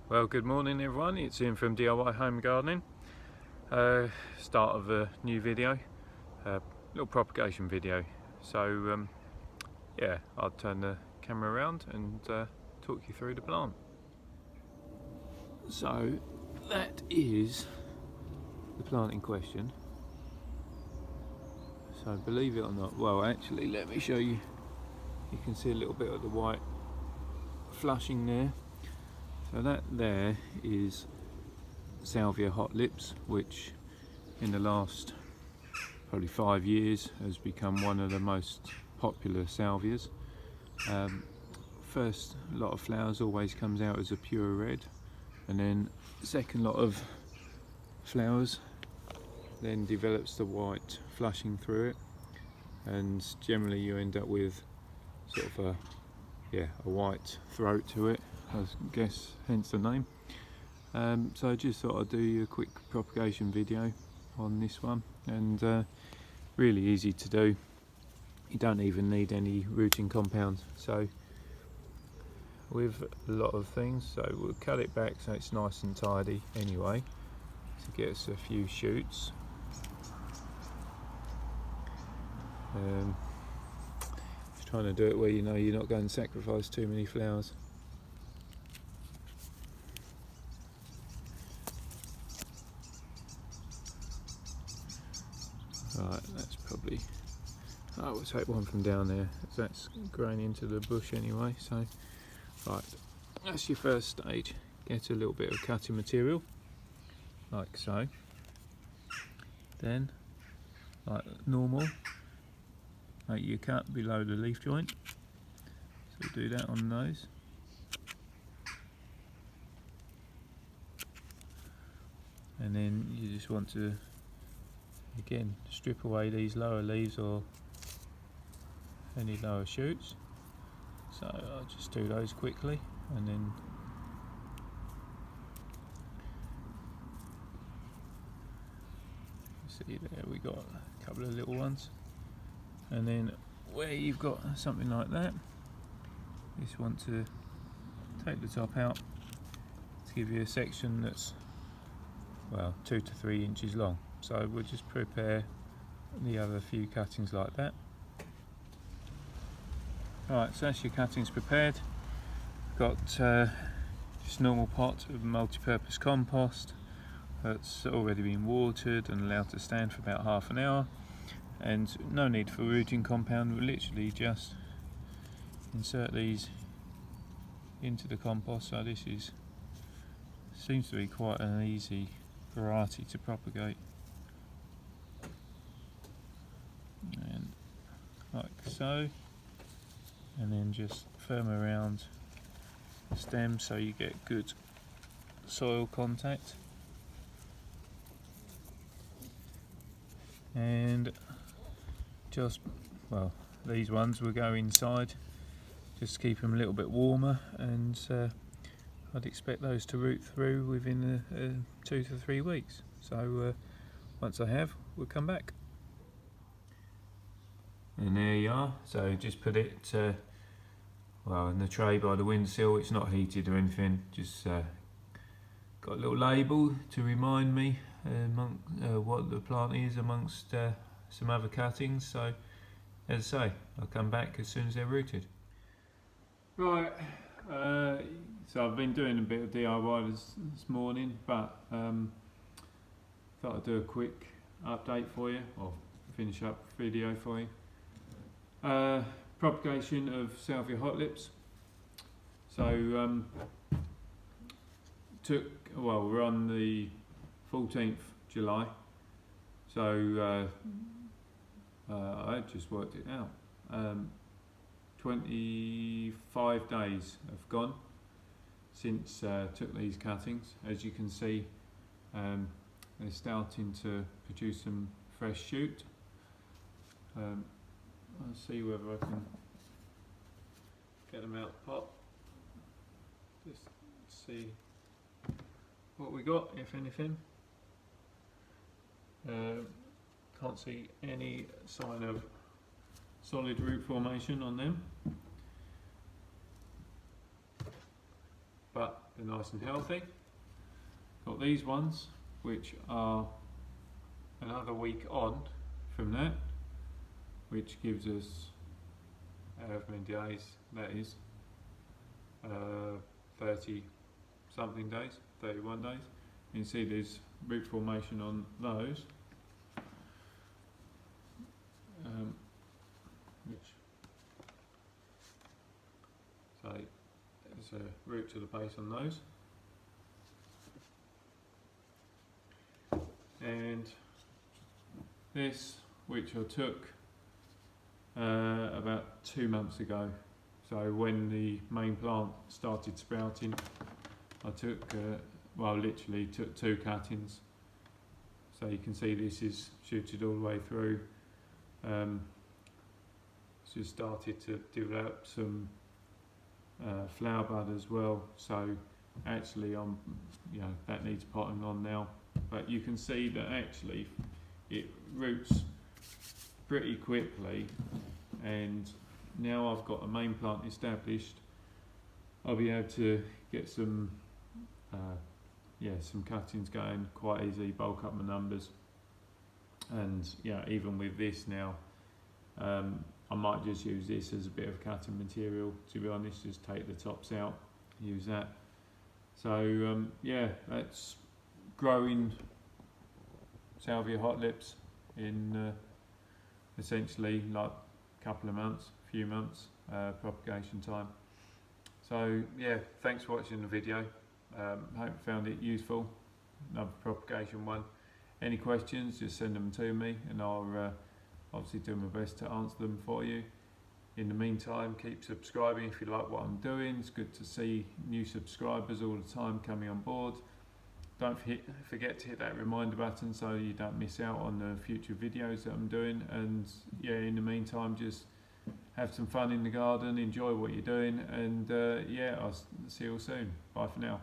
Well, good morning everyone, it's Ian from DIY Home Gardening. Start of a new video, little propagation video. So yeah, I'll turn the camera around and talk you through the plant. So that is the plant in question. So believe it or not, well actually let me show you. You can see a little bit of the white flushing there. So that there is Salvia Hot Lips, which in the last probably 5 years has become one of the most popular salvias. First lot of flowers always comes out as a pure red, and then second lot of flowers then develops the white flushing through it, and generally you end up with sort of a white throat to it, I guess, hence the name. So I just thought I'd do you a quick propagation video on this one, and really easy to do. You don't even need any rooting compound. So with a lot of things, so we'll cut it back so it's nice and tidy anyway, to get us a few shoots. Just trying to do it where you know you're not going to sacrifice too many flowers. Right, that's probably, we'll take one from down there, that's growing into the bush anyway. So right, that's your first stage. Get a little bit of cutting material like so, then like normal make your cut below the leaf joint, so do that on those. And then you just want to again strip away these lower leaves or any lower shoots. So I'll just do those quickly, and then see there we got a couple of little ones. And then where you've got something like that, you just want to take the top out to give you a section that's, well, 2 to 3 inches long. So we'll just prepare the other few cuttings like that. Right, so that's your cuttings prepared. Got just normal pot of multi-purpose compost that's already been watered and allowed to stand for about half an hour, and no need for rooting compound. We'll literally just insert these into the compost. So this seems to be quite an easy variety to propagate, and like so, and then just firm around the stem so you get good soil contact. And just, well, these ones will go inside, just keep them a little bit warmer, and I'd expect those to root through within 2 to 3 weeks. So once I have, we'll come back. And there you are. So just put it well in the tray by the windowsill. It's not heated or anything, just got a little label to remind me what the plant is amongst some other cuttings. So as I say, I'll come back as soon as they're rooted. Right, so I've been doing a bit of DIY this morning, but thought I'd do a quick update for you, or finish up video for you. Propagation of Salvia Hot Lips. So we're on the 14th July, so I just worked it out. 25 days have gone since took these cuttings. As you can see, they're starting to produce some fresh shoot. I'll see whether I can get them out the pot, just see what we got, if anything. Can't see any sign of solid root formation on them, but they're nice and healthy. Got these ones which are another week on from that, which gives us however many days that is, 30 something days, 31 days. You can see there's root formation on those, so there's a root to the base on those. And this, which I took about 2 months ago, so when the main plant started sprouting, I took, well, literally took 2 cuttings. So you can see this is shooted all the way through. It's just started to develop some flower bud as well. So actually, that needs potting on now. But you can see that actually it roots pretty quickly, and now I've got a main plant established, I'll be able to get some some cuttings going quite easily, bulk up my numbers. And even with this now, I might just use this as a bit of cutting material, to be honest, just take the tops out, use that. So that's growing Salvia Hot Lips in essentially like a couple of months, few months propagation time. So thanks for watching the video. Hope you found it useful. Another propagation one. Any questions, just send them to me and I'll obviously do my best to answer them for you. In the meantime, keep subscribing if you like what I'm doing. It's good to see new subscribers all the time coming on board. Don't forget to hit that reminder button so you don't miss out on the future videos that I'm doing. And in the meantime, just have some fun in the garden, enjoy what you're doing, and I'll see you all soon. Bye for now.